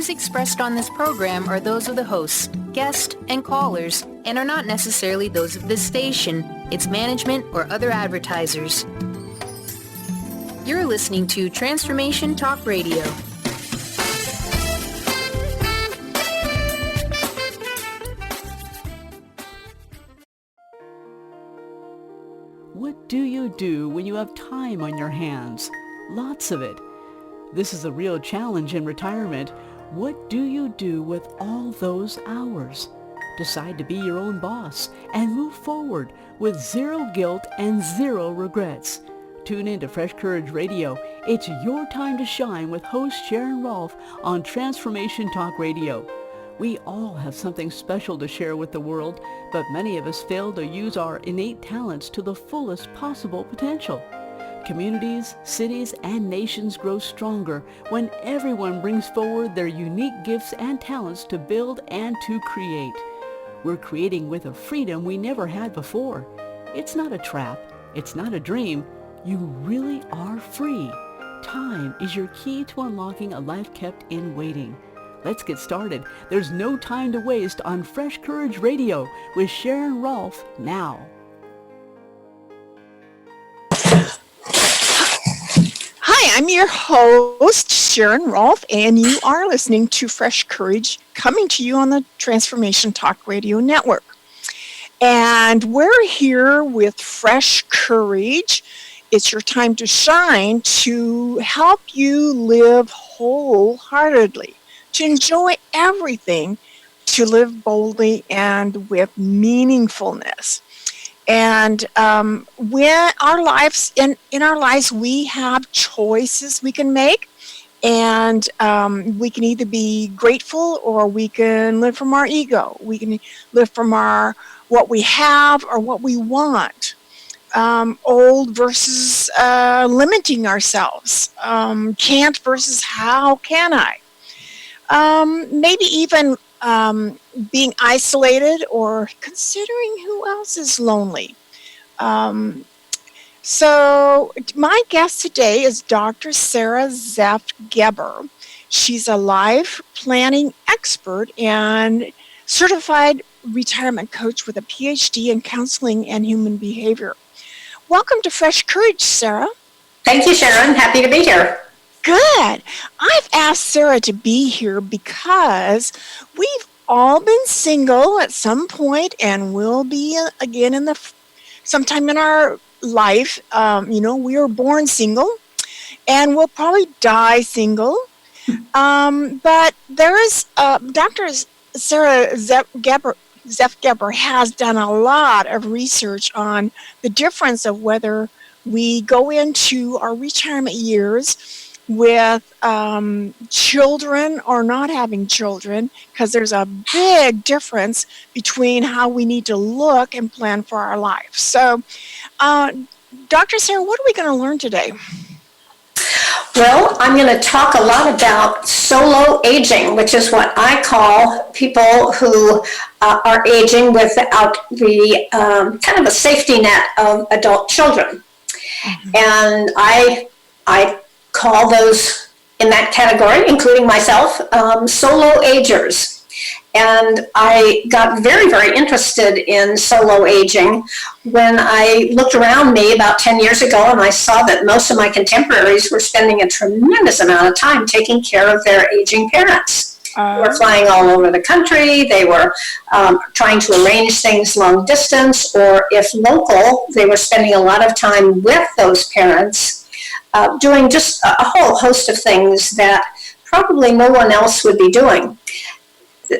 views expressed on this program are those of the hosts, guests, and callers, and are not necessarily those of this station, its management, or other advertisers. You're listening to Transformation Talk Radio. What do you do when you have time on your hands? Lots of it. This is a real challenge in retirement. What do you do with all those hours? Decide to be your own boss and move forward with zero guilt and zero regrets. Tune in to Fresh Courage Radio. It's your time to shine with host Sharon Rolph on Transformation Talk Radio. We all have something special to share with the world, but many of us fail to use our innate talents to the fullest possible potential. Communities, cities, and nations grow stronger when everyone brings forward their unique gifts and talents to build and to create. We're creating with a freedom we never had before. It's not a trap. It's not a dream. You really are free. Time is your key to unlocking a life kept in waiting. Let's get started. There's no time to waste on Fresh Courage Radio with Sharon Rolph now. Hi, I'm your host, Sharon Rolph, and you are listening to Fresh Courage, coming to you on the Transformation Talk Radio Network. And we're here with Fresh Courage. It's your time to shine, to help you live wholeheartedly, to enjoy everything, to live boldly and with meaningfulness. And when our lives, in our lives, we have choices we can make, and we can either be grateful or we can live from our ego. We can live from what we have or what we want. Old versus limiting ourselves. Can't versus how can I? Maybe even being isolated or considering who else is lonely. So my guest today is Dr. Sarah Zeff-Geber. She's a life planning expert and certified retirement coach with a PhD in counseling and human behavior. Welcome to Fresh Courage, Sarah. Thank you, Sharon. Happy to be here. Good. I've asked Sarah to be here because we've all been single at some point and will be again sometime in our life. We were born single and we'll probably die single. But there is Dr. Sarah Zeff-Geber has done a lot of research on the difference of whether we go into our retirement years with children or not having children, because there's a big difference between how we need to look and plan for our life. So, Dr. Sarah, what are we going to learn today? Well, I'm going to talk a lot about solo aging, which is what I call people who are aging without the kind of a safety net of adult children. Mm-hmm. And I call those in that category, including myself, solo-agers. And I got very, very interested in solo aging when I looked around me about 10 years ago and I saw that most of my contemporaries were spending a tremendous amount of time taking care of their aging parents. They were flying all over the country. They were trying to arrange things long distance, or if local, they were spending a lot of time with those parents, doing just a whole host of things that probably no one else would be doing.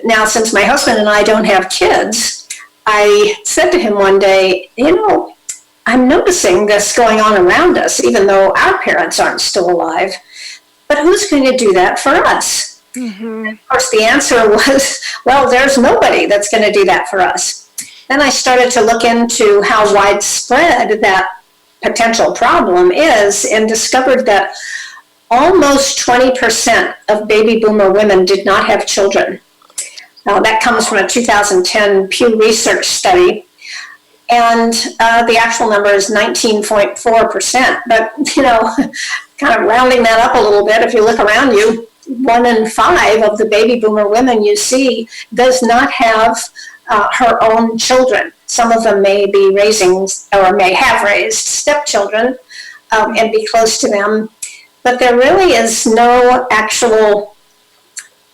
Now, since my husband and I don't have kids, I said to him one day, I'm noticing this going on around us, even though our parents aren't still alive. But who's going to do that for us? Mm-hmm. Of course, the answer was, well, there's nobody that's going to do that for us. Then I started to look into how widespread that potential problem is and discovered that almost 20% of baby boomer women did not have children. Now, that comes from a 2010 Pew Research study, and the actual number is 19.4%. But, kind of rounding that up a little bit, if you look around you, 1 in 5 of the baby boomer women you see does not have her own children. Some of them may be raising or may have raised stepchildren and be close to them, but there really is no actual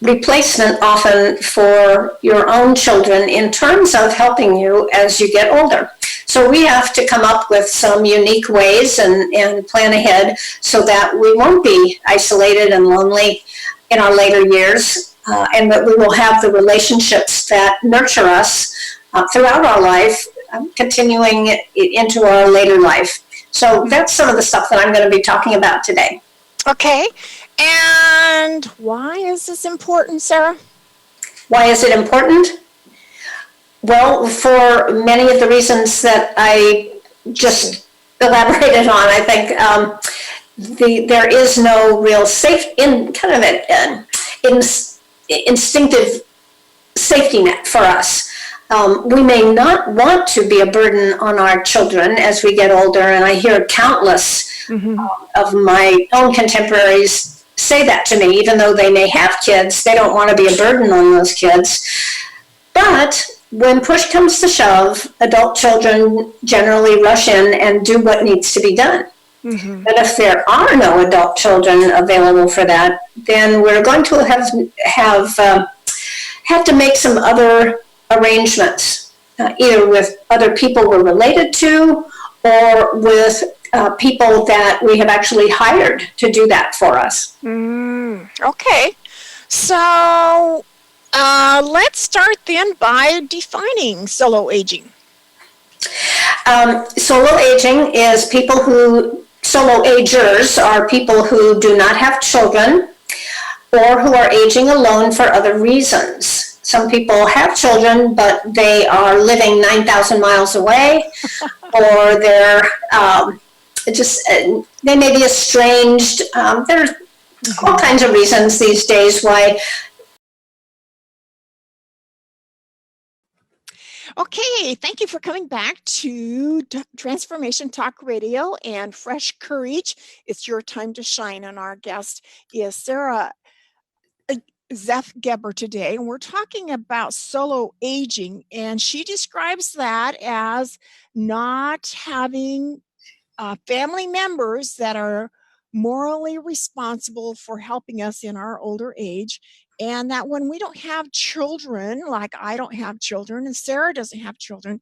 replacement often for your own children in terms of helping you as you get older. So we have to come up with some unique ways and plan ahead so that we won't be isolated and lonely in our later years, and that we will have the relationships that nurture us throughout our life, continuing into our later life. So that's some of the stuff that I'm going to be talking about today. Okay. And why is this important, Sarah? Why is it important? Well, for many of the reasons that I just elaborated on. I think there is no real instinctive safety net for us. We may not want to be a burden on our children as we get older, and I hear countless of my own contemporaries say that to me. Even though they may have kids, they don't want to be a burden on those kids. But when push comes to shove, adult children generally rush in and do what needs to be done. But if there are no adult children available for that, then we're going to have to make some other arrangements, either with other people we're related to or with people that we have actually hired to do that for us. Okay. So let's start then by defining solo aging. Solo-agers are people who do not have children or who are aging alone for other reasons. Some people have children, but they are living 9,000 miles away, or they're they may be estranged. There's all kinds of reasons these days why. Okay, thank you for coming back to Transformation Talk Radio and Fresh Courage. It's your time to shine, and our guest is Sarah Zeph-Geber today, and we're talking about solo aging, and she describes that as not having family members that are morally responsible for helping us in our older age, and that when we don't have children, like I don't have children and Sarah doesn't have children,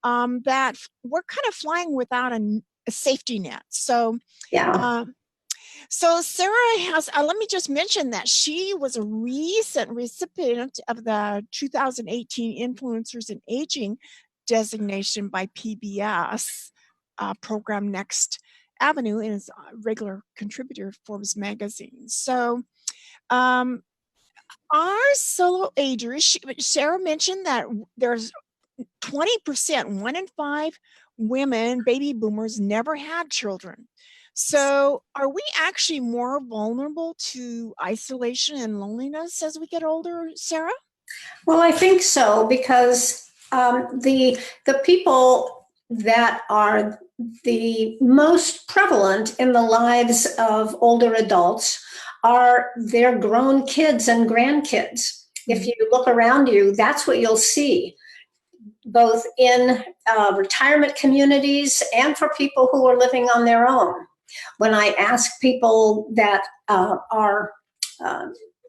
that we're kind of flying without a safety net. So Yeah. So Sarah has, let me just mention that she was a recent recipient of the 2018 Influencers in Aging designation by PBS program Next Avenue, and is a regular contributor to Forbes magazine. So our solo agers, Sarah mentioned that there's 20%, 1 in 5 women, baby boomers, never had children. So are we actually more vulnerable to isolation and loneliness as we get older, Sarah? Well, I think so, because the people that are the most prevalent in the lives of older adults are their grown kids and grandkids. If you look around you, that's what you'll see, both in retirement communities and for people who are living on their own. When I ask people that are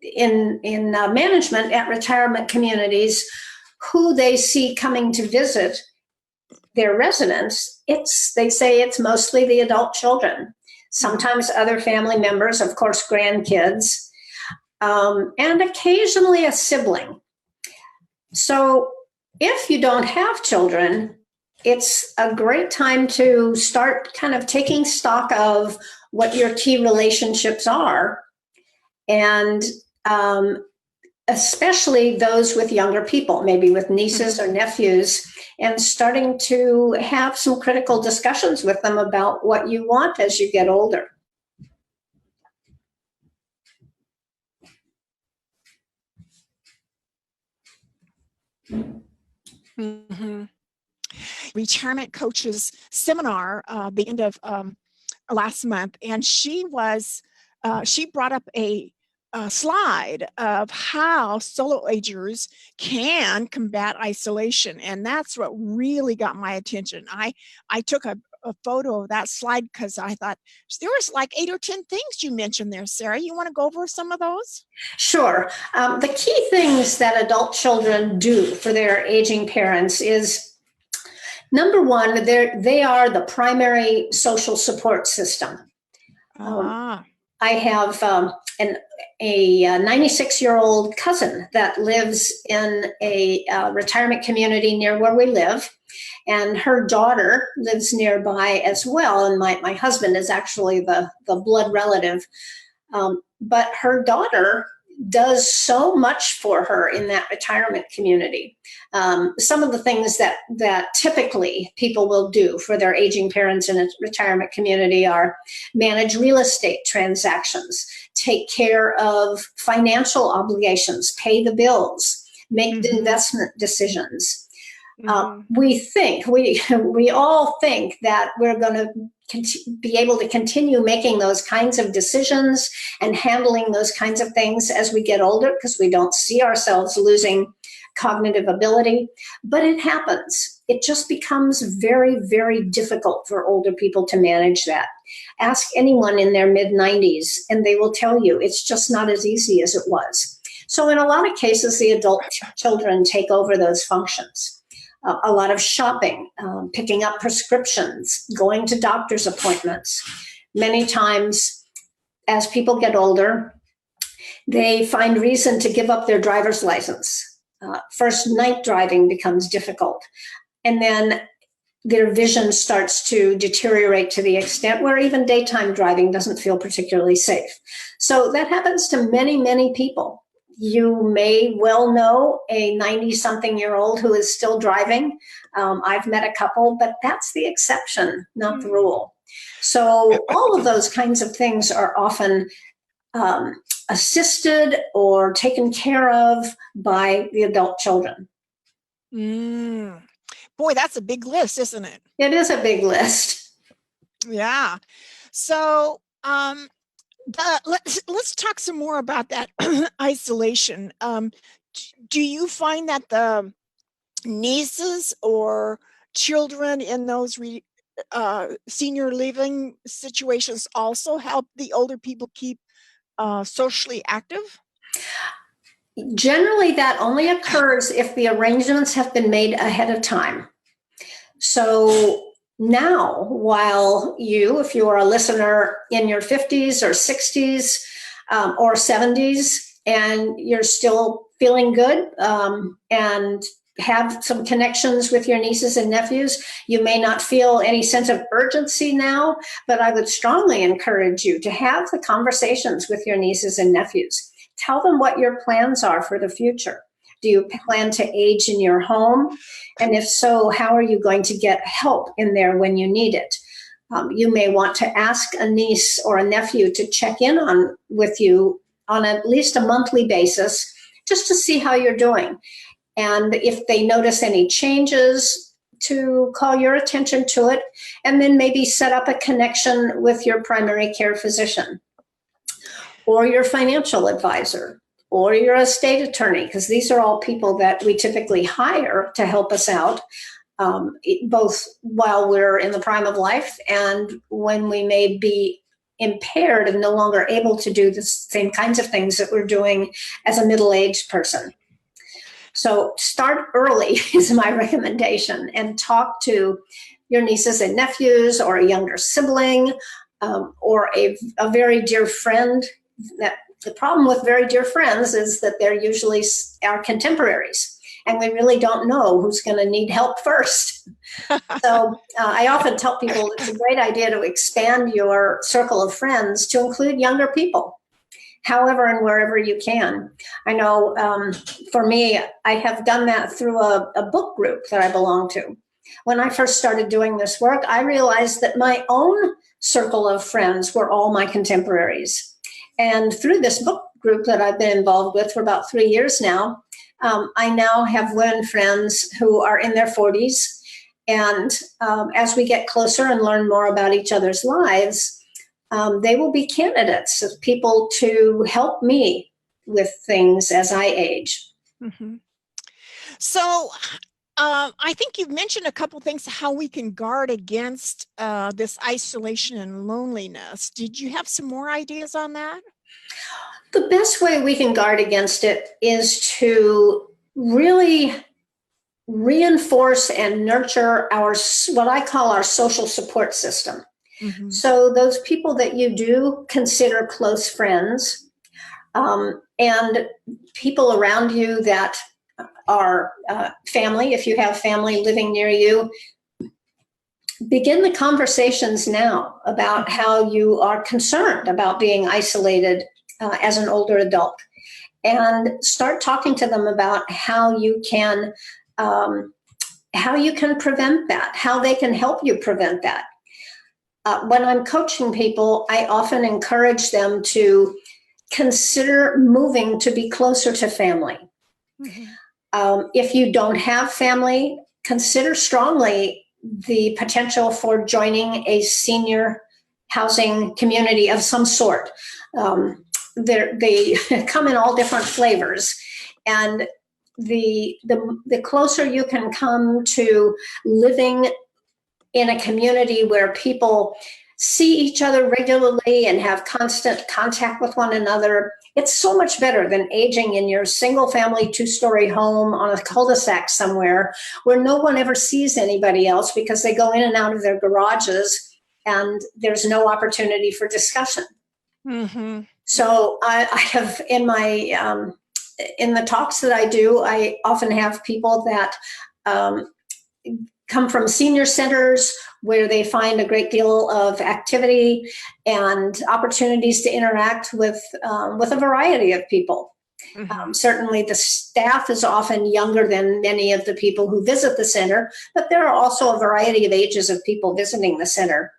in management at retirement communities who they see coming to visit their residents, they say it's mostly the adult children. Sometimes other family members, of course, grandkids, and occasionally a sibling. So if you don't have children, it's a great time to start kind of taking stock of what your key relationships are, and especially those with younger people, maybe with nieces or nephews, and starting to have some critical discussions with them about what you want as you get older. Retirement coaches seminar the end of last month, and she brought up a slide of how solo-agers can combat isolation, and that's what really got my attention. I took a photo of that slide because I thought there was like 8 or 10 things you mentioned there. Sarah, you want to go over some of those? Sure. The key things that adult children do for their aging parents is, number one, they are the primary social support system. I have a 96-year-old cousin that lives in a retirement community near where we live, and her daughter lives nearby as well. And my husband is actually the blood relative, but her daughter does so much for her in that retirement community. Some of the things that typically people will do for their aging parents in a retirement community are manage real estate transactions, take care of financial obligations, pay the bills, make investment decisions. We all think that we're going to be able to continue making those kinds of decisions and handling those kinds of things as we get older, because we don't see ourselves losing cognitive ability. But it happens. It just becomes very, very difficult for older people to manage that. Ask anyone in their mid-90s, and they will tell you it's just not as easy as it was. So in a lot of cases, the adult children take over those functions. A lot of shopping, picking up prescriptions, going to doctor's appointments. Many times, as people get older, they find reason to give up their driver's license. First, night driving becomes difficult. And then their vision starts to deteriorate to the extent where even daytime driving doesn't feel particularly safe. So that happens to many, many people. You may well know a 90-something-year-old who is still driving. I've met a couple, but that's the exception, not the rule. So all of those kinds of things are often assisted or taken care of by the adult children. Boy, that's a big list, isn't it? It is a big list. Yeah. So let's talk some more about that isolation. Do you find that the nieces or children in those senior living situations also help the older people keep socially active? Generally, that only occurs if the arrangements have been made ahead of time. So now, while if you are a listener in your 50s or 60s or 70s, and you're still feeling good and have some connections with your nieces and nephews, you may not feel any sense of urgency now, but I would strongly encourage you to have the conversations with your nieces and nephews. Tell them what your plans are for the future. Do you plan to age in your home? And if so, how are you going to get help in there when you need it? You may want to ask a niece or a nephew to check in with you on at least a monthly basis, just to see how you're doing. And if they notice any changes, to call your attention to it, and then maybe set up a connection with your primary care physician or your financial advisor or your estate attorney, because these are all people that we typically hire to help us out, both while we're in the prime of life and when we may be impaired and no longer able to do the same kinds of things that we're doing as a middle-aged person. So start early is my recommendation, and talk to your nieces and nephews or a younger sibling or a very dear friend. That the problem with very dear friends is that they're usually our contemporaries, and we really don't know who's going to need help first. So I often tell people it's a great idea to expand your circle of friends to include younger people, however and wherever you can. I know for me, I have done that through a book group that I belong to. When I first started doing this work, I realized that my own circle of friends were all my contemporaries. And through this book group that I've been involved with for about 3 years now, I now have women friends who are in their 40s. And as we get closer and learn more about each other's lives, they will be candidates of people to help me with things as I age. Mm-hmm. So I think you've mentioned a couple things how we can guard against this isolation and loneliness. Did you have some more ideas on that? The best way we can guard against it is to really reinforce and nurture our, what I call our social support system. Mm-hmm. So those people that you do consider close friends, and people around you that are family, if you have family living near you, begin the conversations now about how you are concerned about being isolated as an older adult, and start talking to them about how you can prevent that, how they can help you prevent that. When I'm coaching people, I often encourage them to consider moving to be closer to family. Mm-hmm. If you don't have family, consider strongly the potential for joining a senior housing community of some sort. They come in all different flavors, and the closer you can come to living in a community where people see each other regularly and have constant contact with one another, it's so much better than aging in your single family 2-story home on a cul-de-sac somewhere where no one ever sees anybody else because they go in and out of their garages and there's no opportunity for discussion. Mm-hmm. So I have in my in the talks that I do, I often have people that come from senior centers where they find a great deal of activity and opportunities to interact with a variety of people. Mm-hmm. Certainly the staff is often younger than many of the people who visit the center, but there are also a variety of ages of people visiting the center.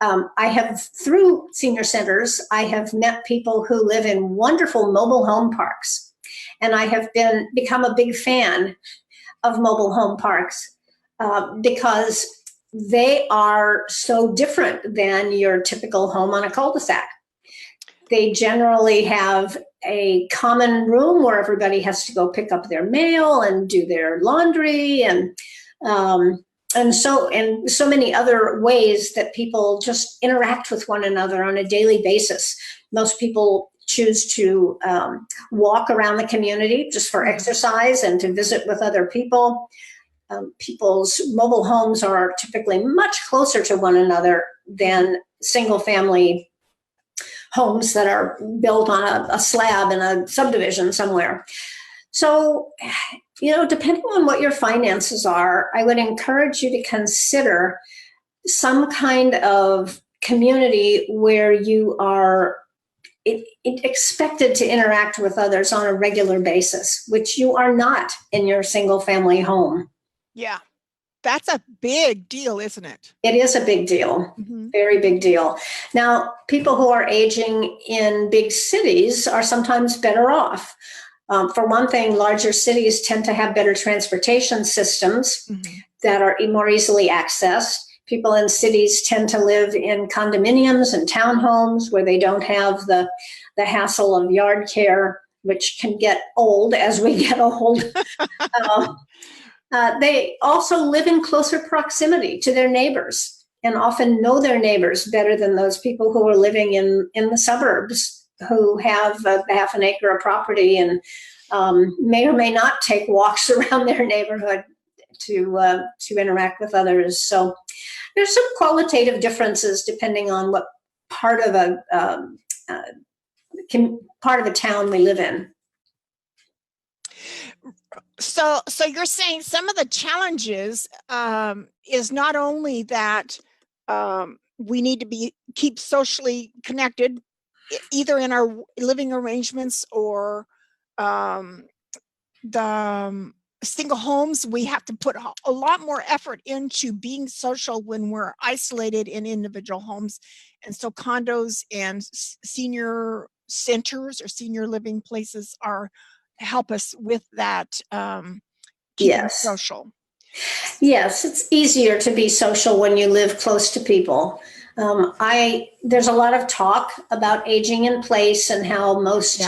I have, through senior centers, I have met people who live in wonderful mobile home parks, and I have become a big fan of mobile home parks. Because they are so different than your typical home on a cul-de-sac. They generally have a common room where everybody has to go pick up their mail and do their laundry, and so many other ways that people just interact with one another on a daily basis. Most people choose to walk around the community just for exercise and to visit with other people. People's mobile homes are typically much closer to one another than single family homes that are built on a slab in a subdivision somewhere. So, depending on what your finances are, I would encourage you to consider some kind of community where you are expected to interact with others on a regular basis, which you are not in your single family home. Yeah, that's a big deal, isn't it? It is a big deal, very big deal. Now, people who are aging in big cities are sometimes better off. For one thing, larger cities tend to have better transportation systems that are more easily accessed. People in cities tend to live in condominiums and townhomes where they don't have the hassle of yard care, which can get old as we get old. They also live in closer proximity to their neighbors and often know their neighbors better than those people who are living in the suburbs, who have a half an acre of property and may or may not take walks around their neighborhood to interact with others. So there's some qualitative differences depending on what part of a town we live in. So you're saying some of the challenges is not only that we need to keep socially connected, either in our living arrangements or the single homes. We have to put a lot more effort into being social when we're isolated in individual homes, and so condos and senior centers or senior living places help us with that. Keeping social. Yes, it's easier to be social when you live close to people. There's a lot of talk about aging in place and how most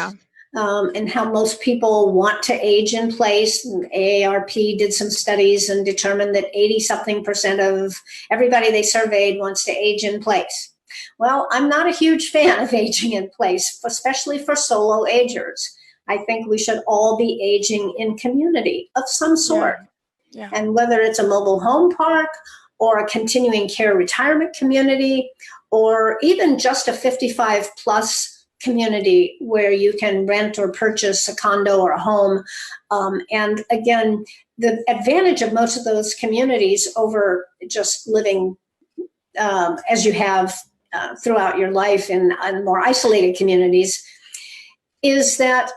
people want to age in place. And AARP did some studies and determined that 80-something% of everybody they surveyed wants to age in place. Well, I'm not a huge fan of aging in place, especially for solo-agers. I think we should all be aging in community of some sort. Yeah. And whether it's a mobile home park or a continuing care retirement community, or even just a 55 plus community where you can rent or purchase a condo or a home. And again, the advantage of most of those communities over just living as you have throughout your life in more isolated communities is that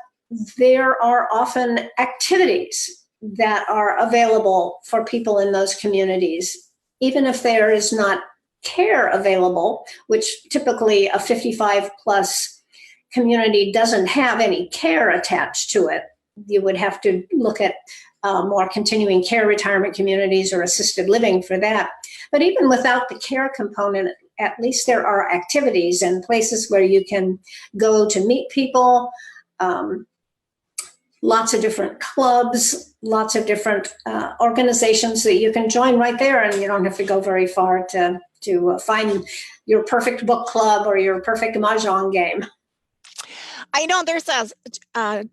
there are often activities that are available for people in those communities, even if there is not care available, which typically a 55 plus community doesn't have any care attached to it. You would have to look at more continuing care retirement communities or assisted living for that. But even without the care component, at least there are activities and places where you can go to meet people, lots of different clubs, lots of different organizations that you can join right there, and you don't have to go very far to find your perfect book club or your perfect mahjong game. I know there's a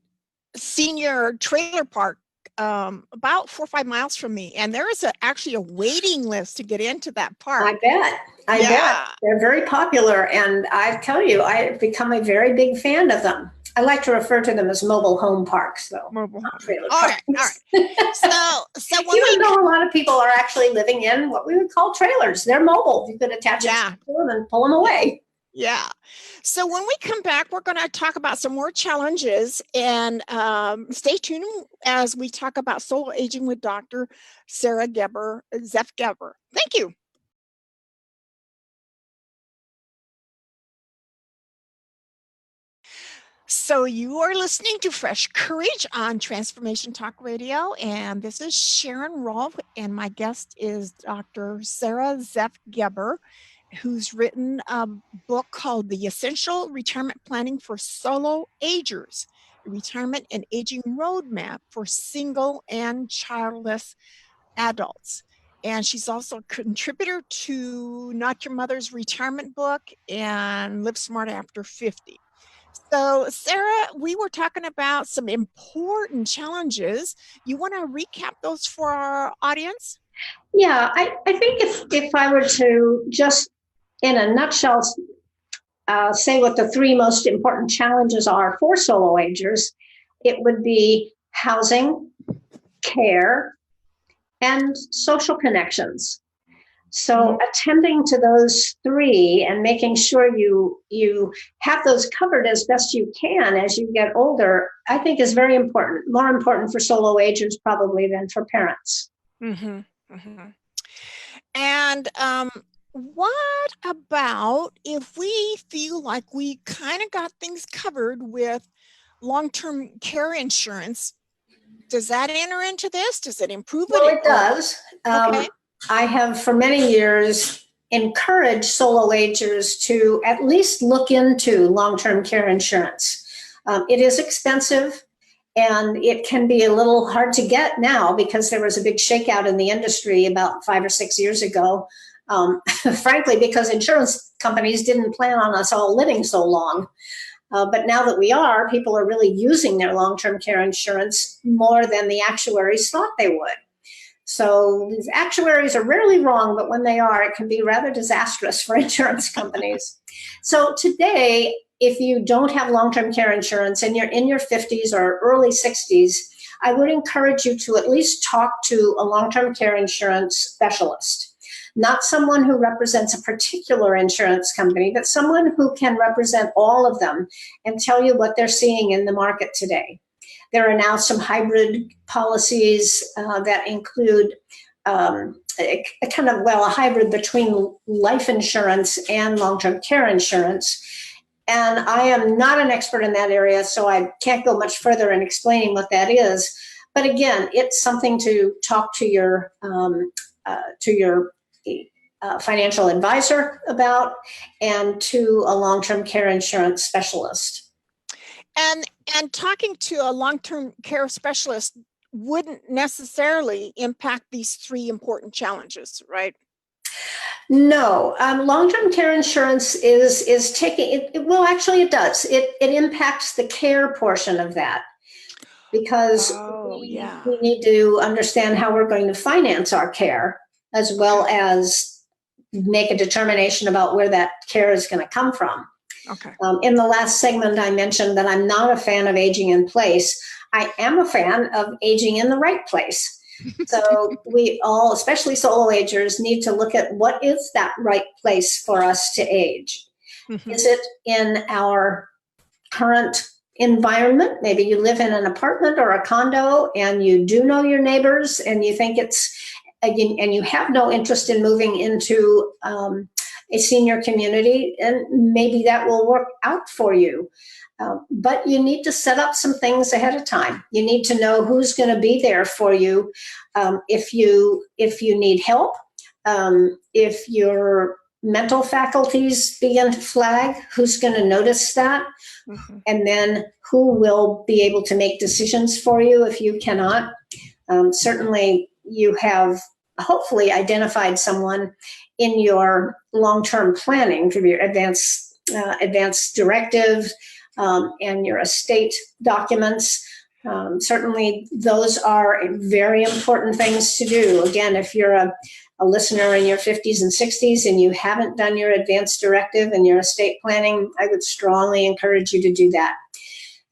senior trailer park about 4 or 5 miles from me, and there is actually a waiting list to get into that park. I bet. I bet. They're very popular, and I tell you, I've become a very big fan of them. I like to refer to them as mobile home parks, though. Mobile home. Trailer All parks. right. So when even though a lot of people are actually living in what we would call trailers, they're mobile. You could attach it to them and pull them away. Yeah. So when we come back, we're going to talk about some more challenges, and stay tuned as we talk about solo aging with Dr. Sarah Zeff Geber. Thank you. So you are listening to Fresh Courage on Transformation Talk Radio, and this is Sharon Rolph, and my guest is Dr. Sarah Zeff Geber, who's written a book called The Essential Retirement Planning for Solo-Agers, a Retirement and Aging Roadmap for Single and Childless Adults. And she's also a contributor to Not Your Mother's Retirement Book and Live Smart After 50. So, Sarah, we were talking about some important challenges. You want to recap those for our audience? Yeah, I think if I were to just in a nutshell say what the 3 most important challenges are for solo-agers, it would be housing, care, and social connections. So attending to those 3 and making sure you have those covered as best you can as you get older, I think is very important, more important for solo-agers probably than for parents. Mm-hmm. Mm-hmm. And what about if we feel like we kind of got things covered with long-term care insurance? Does that enter into this? Does it improve it? Well, it does. Okay. I have for many years encouraged solo-agers to at least look into long-term care insurance. It is expensive, and it can be a little hard to get now because there was a big shakeout in the industry about 5 or 6 years ago. Frankly, because insurance companies didn't plan on us all living so long. But now that we are, people are really using their long-term care insurance more than the actuaries thought they would. So these actuaries are rarely wrong, but when they are, it can be rather disastrous for insurance companies. So today, if you don't have long-term care insurance and you're in your 50s or early 60s, I would encourage you to at least talk to a long-term care insurance specialist. Not someone who represents a particular insurance company, but someone who can represent all of them and tell you what they're seeing in the market today. There are now some hybrid policies that include a hybrid between life insurance and long-term care insurance. And I am not an expert in that area, so I can't go much further in explaining what that is. But again, it's something to talk to your financial advisor about, and to a long-term care insurance specialist. And talking to a long-term care specialist wouldn't necessarily impact these three important challenges, right? No, long-term care insurance is taking it. Well, actually, it does. It impacts the care portion of that, because we need to understand how we're going to finance our care, as well as make a determination about where that care is going to come from. Okay. In the last segment, I mentioned that I'm not a fan of aging in place. I am a fan of aging in the right place. So we all, especially solo-agers, need to look at what is that right place for us to age. Mm-hmm. Is it in our current environment? Maybe you live in an apartment or a condo and you do know your neighbors and you think and you have no interest in moving into a senior community, and maybe that will work out for you. But you need to set up some things ahead of time. You need to know who's going to be there for you if you need help, if your mental faculties begin to flag, who's going to notice that, mm-hmm. and then who will be able to make decisions for you if you cannot. Certainly, you have hopefully identified someone in your long-term planning for your advanced directive and your estate documents. Certainly, those are very important things to do. Again, if you're a listener in your 50s and 60s and you haven't done your advanced directive and your estate planning, I would strongly encourage you to do that.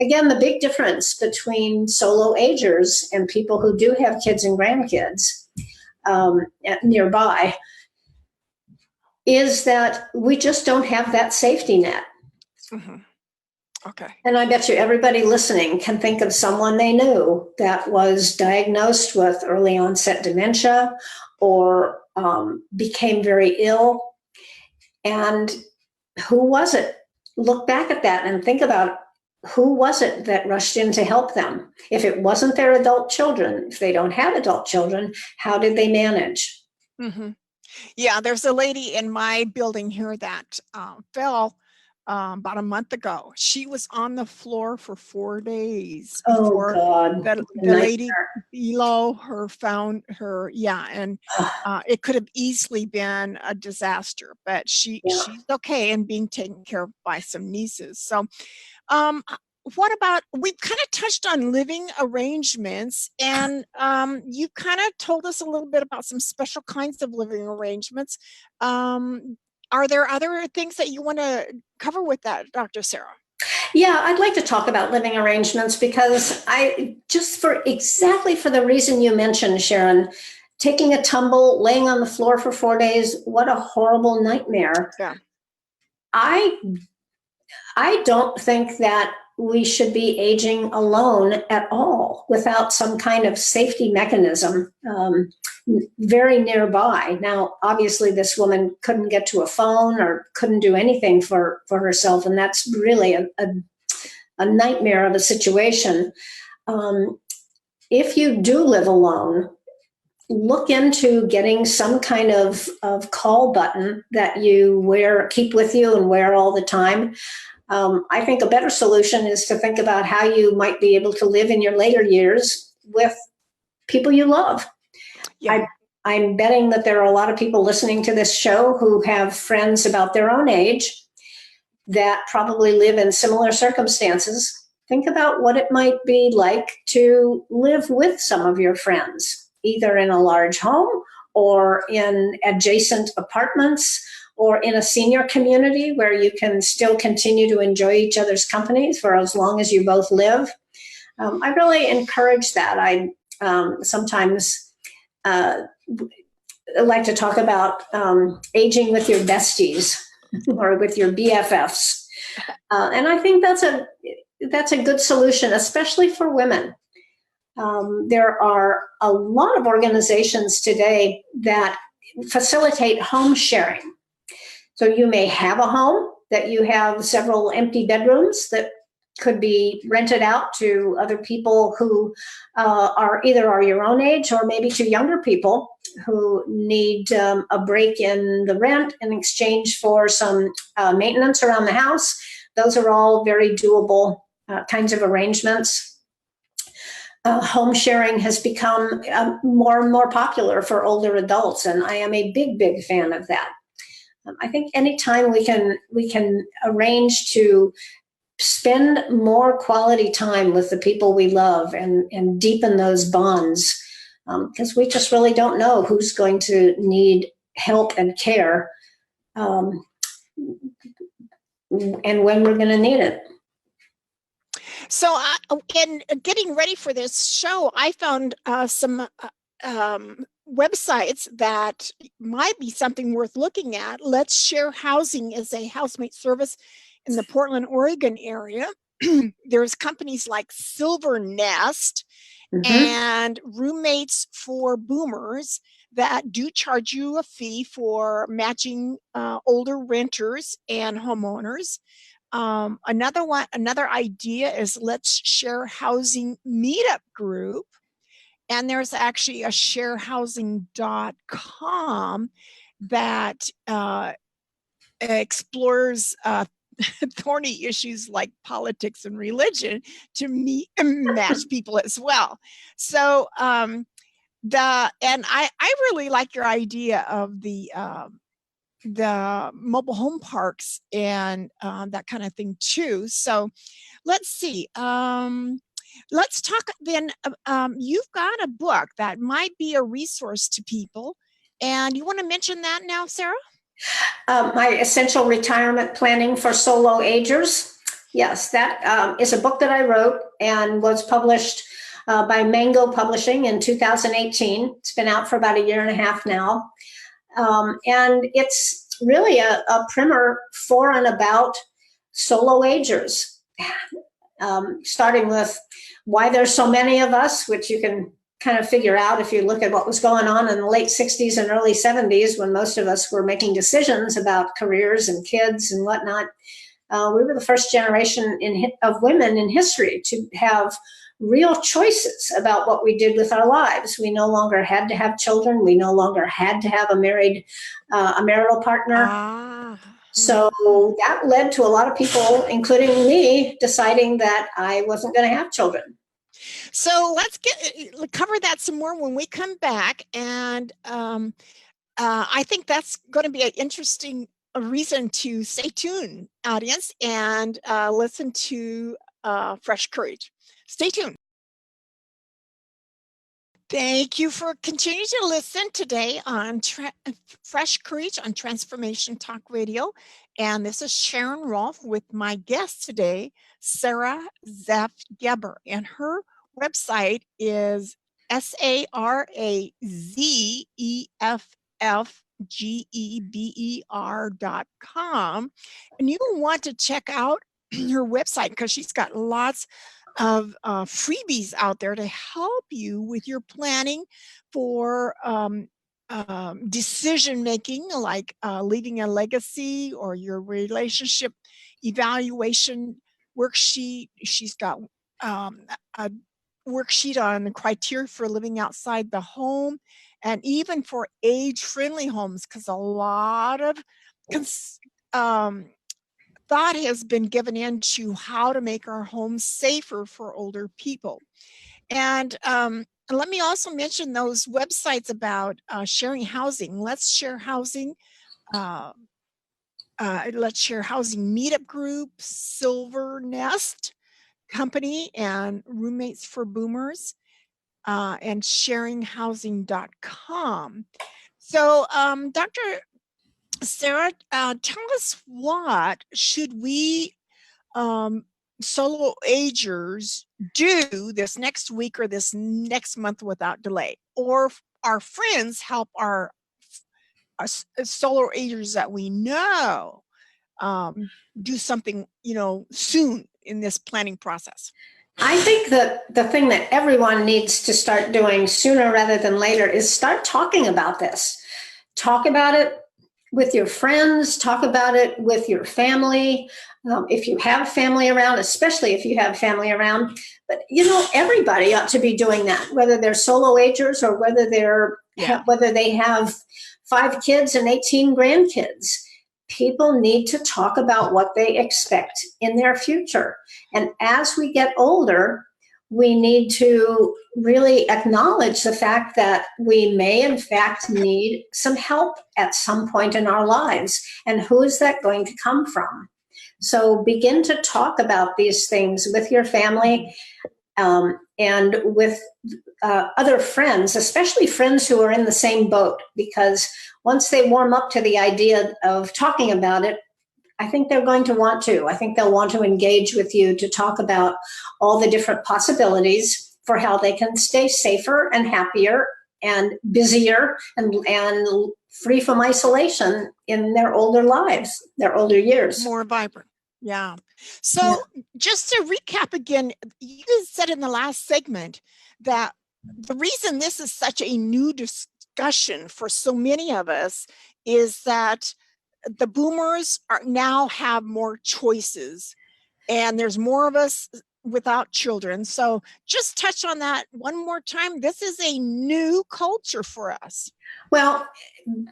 Again, the big difference between solo-agers and people who do have kids and grandkids nearby is that we just don't have that safety net. Mm-hmm. Okay. And I bet you everybody listening can think of someone they knew that was diagnosed with early onset dementia or became very ill. And who was it? Look back at that and think about who was it that rushed in to help them? If it wasn't their adult children, if they don't have adult children, how did they manage? Mm-hmm. Yeah, there's a lady in my building here that fell about a month ago. She was on the floor for 4 days before the lady below her found her. Yeah, and it could have easily been a disaster, but she's okay and being taken care of by some nieces. So what about, we've kind of touched on living arrangements, and you kind of told us a little bit about some special kinds of living arrangements. Are there other things that you want to cover with that, Dr. Sarah? Yeah, I'd like to talk about living arrangements because exactly for the reason you mentioned, Sharon, taking a tumble, laying on the floor for 4 days, what a horrible nightmare. Yeah. I don't think that we should be aging alone at all without some kind of safety mechanism very nearby. Now, obviously, this woman couldn't get to a phone or couldn't do anything for herself, and that's really a nightmare of a situation. If you do live alone, look into getting some kind of call button that you keep with you and wear all the time. I think a better solution is to think about how you might be able to live in your later years with people you love. Yeah. I'm betting that there are a lot of people listening to this show who have friends about their own age that probably live in similar circumstances. Think about what it might be like to live with some of your friends, either in a large home or in adjacent apartments, or in a senior community where you can still continue to enjoy each other's company for as long as you both live. I really encourage that. I sometimes like to talk about aging with your besties or with your BFFs. And I think that's a good solution, especially for women. There are a lot of organizations today that facilitate home sharing. So you may have a home that you have several empty bedrooms that could be rented out to other people who are either your own age or maybe to younger people who need a break in the rent in exchange for some maintenance around the house. Those are all very doable kinds of arrangements. Home sharing has become more and more popular for older adults, and I am a big, big fan of that. I think anytime we can arrange to spend more quality time with the people we love and deepen those bonds, because we just really don't know who's going to need help and care, and when we're going to need it. So in getting ready for this show, I found some websites that might be something worth looking at. Let's Share Housing is a housemate service in the Portland, Oregon area. There's companies like Silver Nest and Roommates for Boomers that do charge you a fee for matching older renters and homeowners. Another idea is Let's Share Housing Meetup Group. And there's actually a sharehousing.com that explores thorny issues like politics and religion to match people as well. So I really like your idea of the mobile home parks and that kind of thing too. So let's see. Let's talk then. You've got a book that might be a resource to people, and you want to mention that now, Sarah? My Essential Retirement Planning for Solo-Agers. Yes, that is a book that I wrote and was published by Mango Publishing in 2018. It's been out for about a year and a half now. And it's really a primer for and about solo-agers, starting with why there's so many of us, which you can kind of figure out if you look at what was going on in the late 60s and early 70s when most of us were making decisions about careers and kids and whatnot. We were the first generation of women in history to have real choices about what we did with our lives. We no longer had to have children. We no longer had to have a marital partner. So that led to a lot of people, including me, deciding that I wasn't going to have children. So let's cover that some more when we come back. And I think that's going to be an interesting reason to stay tuned, audience, and listen to Fresh Courage. Stay tuned. Thank you for continuing to listen today on Fresh Courage on Transformation Talk Radio. And this is Sharon Rolph with my guest today, Sarah Zeff-Geber. And her website is SARAZEFFGEBER.com. And you will want to check out her website because she's got lots of freebies out there to help you with your planning for decision making, like leaving a legacy or your relationship evaluation worksheet. She's got a worksheet on the criteria for living outside the home, and even for age-friendly homes, because a lot of thought has been given into how to make our homes safer for older people. And let me also mention those websites about sharing housing. Let's Share Housing, Let's Share Housing Meetup Group, Silver Nest Company, and Roommates for Boomers, and sharinghousing.com. So Dr. Sarah, tell us, what should we solo-agers do this next week or this next month without delay? Or our friends help our solo-agers that we know do something, soon in this planning process? I think that the thing that everyone needs to start doing sooner rather than later is start talking about this. Talk about it with your friends, talk about it with your family. If you have family around, especially if you have family around, but everybody ought to be doing that, whether they're solo agers or whether they have 5 kids and 18 grandkids. People need to talk about what they expect in their future. And as we get older, we need to really acknowledge the fact that we may, in fact, need some help at some point in our lives. And who is that going to come from? So begin to talk about these things with your family and with other friends, especially friends who are in the same boat, because once they warm up to the idea of talking about it, I think they're going to want to. I think they'll want to engage with you to talk about all the different possibilities for how they can stay safer and happier and busier and free from isolation in their older lives, their older years. More vibrant. Yeah. So just to recap again, you said in the last segment that the reason this is such a new discussion for so many of us is that the boomers now have more choices, and there's more of us without children. So just touch on that one more time. This is a new culture for us. Well,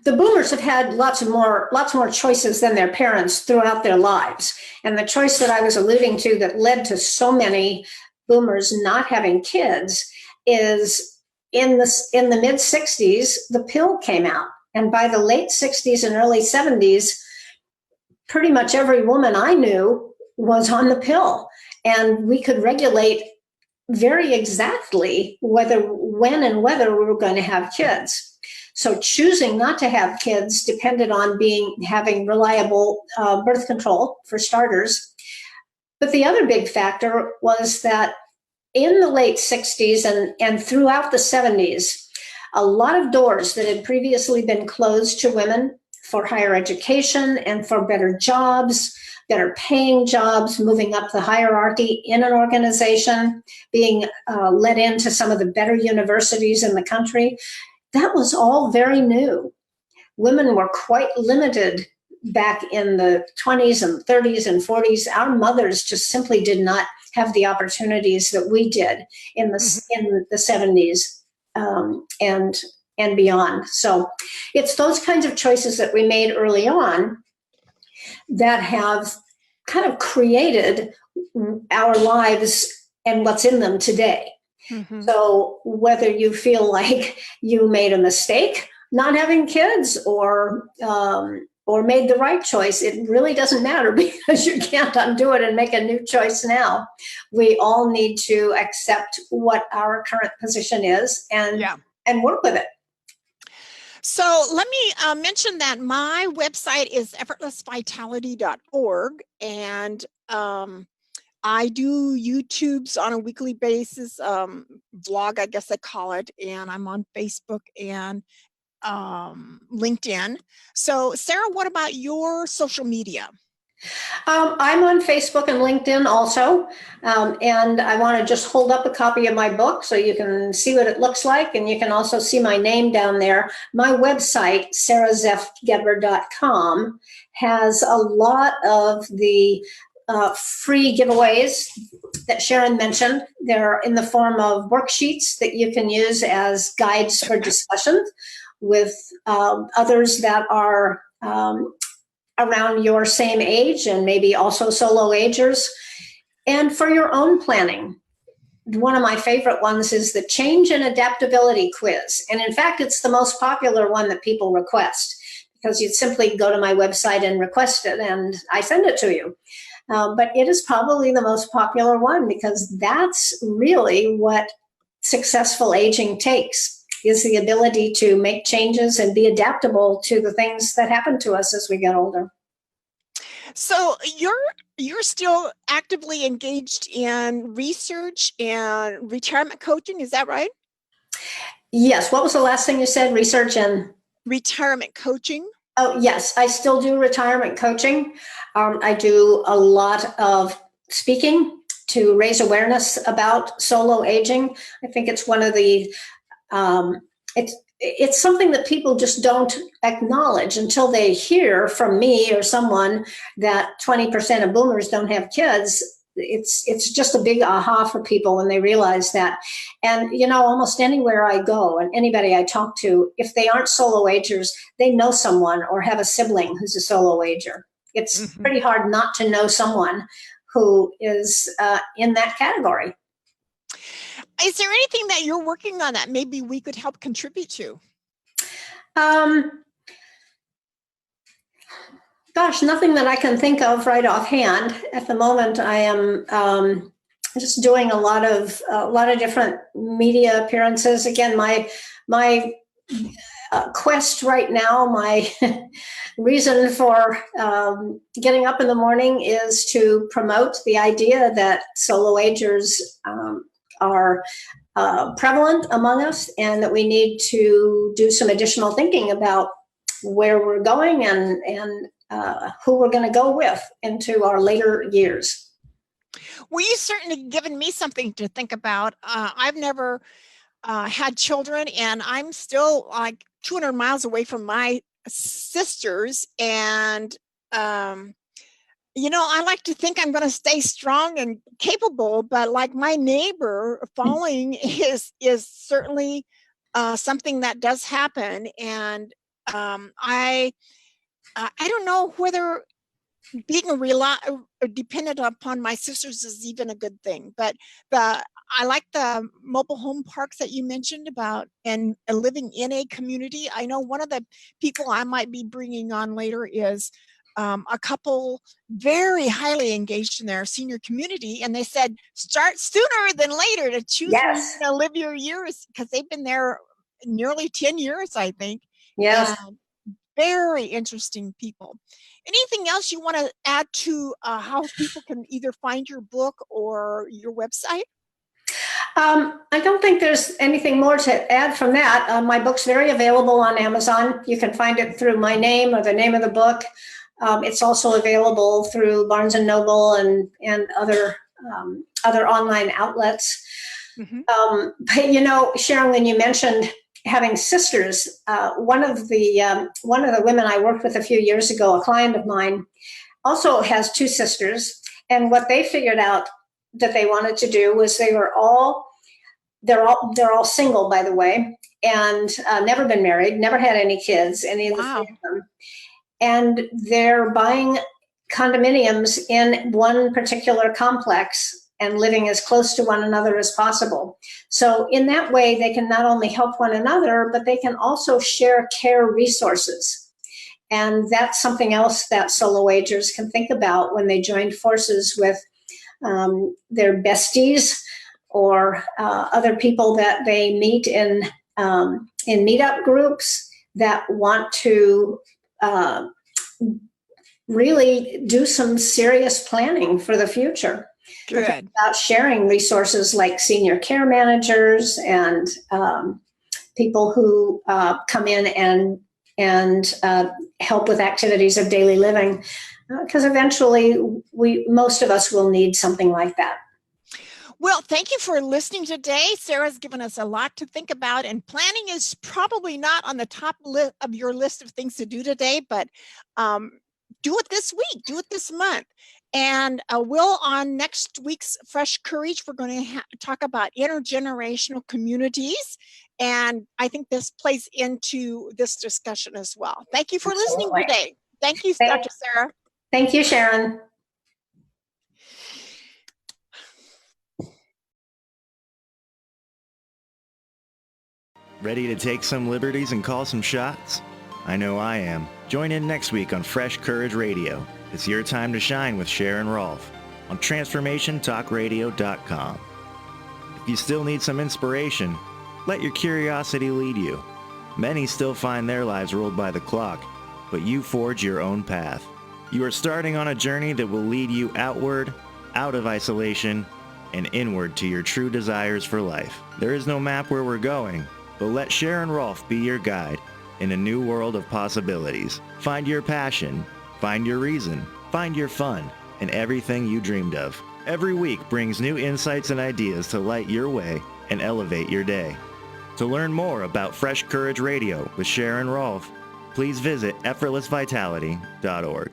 the boomers have had lots more choices than their parents throughout their lives. And the choice that I was alluding to that led to so many boomers not having kids is in the mid 60s, the pill came out. And by the late 60s and early 70s, pretty much every woman I knew was on the pill. And we could regulate very exactly when and whether we were going to have kids. So choosing not to have kids depended on having reliable birth control, for starters. But the other big factor was that in the late 60s and throughout the 70s, a lot of doors that had previously been closed to women for higher education and for better jobs, better paying jobs, moving up the hierarchy in an organization, being let into some of the better universities in the country, that was all very new. Women were quite limited back in the 20s and 30s and 40s. Our mothers just simply did not have the opportunities that we did in the 70s. And beyond. So it's those kinds of choices that we made early on that have kind of created our lives and what's in them today. Mm-hmm. So whether you feel like you made a mistake not having kids or made the right choice, it really doesn't matter, because you can't undo it and make a new choice now. We all need to accept what our current position is and work with it. So let me mention that my website is effortlessvitality.org, and I do YouTubes on a weekly basis, vlog, I guess I call it, and I'm on Facebook and LinkedIn. So Sarah, what about your social media? I'm on Facebook and LinkedIn also, and I want to just hold up a copy of my book so you can see what it looks like, and you can also see my name down there. My website, sarahzeffgeber.com, has a lot of the free giveaways that Sharon mentioned. They're in the form of worksheets that you can use as guides for discussion with others that are around your same age and maybe also solo-agers. And for your own planning, one of my favorite ones is the Change and Adaptability Quiz. And in fact, it's the most popular one that people request, because you'd simply go to my website and request it, and I send it to you. But it is probably the most popular one, because that's really what successful aging takes, is the ability to make changes and be adaptable to the things that happen to us as we get older. So you're still actively engaged in research and retirement coaching, is that right? Yes. What was the last thing you said? Research and retirement coaching? Oh, yes. I still do retirement coaching. I do a lot of speaking to raise awareness about solo aging. I think it's one of the it's something that people just don't acknowledge until they hear from me or someone that 20% of boomers don't have kids. It's just a big aha for people when they realize that. And, almost anywhere I go and anybody I talk to, if they aren't solo-agers, they know someone or have a sibling who's a solo-ager. It's pretty hard not to know someone who is in that category. Is there anything that you're working on that maybe we could help contribute to? Gosh, nothing that I can think of right offhand. At the moment, I am just doing a lot of different media appearances. Again, my quest right now, my reason for getting up in the morning is to promote the idea that solo-agers are prevalent among us, and that we need to do some additional thinking about where we're going and who we're going to go with into our later years. Well, you've certainly given me something to think about. I've never had children, and I'm still like 200 miles away from my sisters. And, I like to think I'm going to stay strong and capable, but like my neighbor, falling is certainly something that does happen. And I don't know whether being dependent upon my sisters is even a good thing, but I like the mobile home parks that you mentioned about and living in a community. I know one of the people I might be bringing on later is a couple very highly engaged in their senior community, and they said start sooner than later to choose where you're going to live your years, because they've been there nearly 10 years, I think. Yes. And very interesting people. Anything else you want to add to how people can either find your book or your website? I don't think there's anything more to add from that. My book's very available on Amazon. You can find it through my name or the name of the book. It's also available through Barnes & Noble and other online outlets. But Sharon, when you mentioned having sisters, one of the women I worked with a few years ago, a client of mine, also has two sisters, and what they figured out that they wanted to do was they're all single, by the way, and never been married, never had any kids, any of the three of them, and they're buying condominiums in one particular complex and living as close to one another as possible. So in that way, they can not only help one another, but they can also share care resources. And that's something else that solo-agers can think about when they join forces with their besties or other people that they meet in meetup groups that want to really do some serious planning for the future. Good. About sharing resources like senior care managers and people who come in and help with activities of daily living, because eventually most of us will need something like that. Well, thank you for listening today. Sarah's given us a lot to think about, and planning is probably not on the top of your list of things to do today, but do it this week, do it this month. And on next week's Fresh Courage, we're going to talk about intergenerational communities. And I think this plays into this discussion as well. Thank you for listening today. Thank you, Dr. Sarah. Thank you, Sharon. Ready to take some liberties and call some shots? I know I am. Join in next week on Fresh Courage Radio. It's your time to shine with Sharon Rolph on TransformationTalkRadio.com. If you still need some inspiration, let your curiosity lead you. Many still find their lives ruled by the clock, but you forge your own path. You are starting on a journey that will lead you outward, out of isolation, and inward to your true desires for life. There is no map where we're going, but let Sharon Rolph be your guide in a new world of possibilities. Find your passion, find your reason, find your fun, and everything you dreamed of. Every week brings new insights and ideas to light your way and elevate your day. To learn more about Fresh Courage Radio with Sharon Rolph, please visit effortlessvitality.org.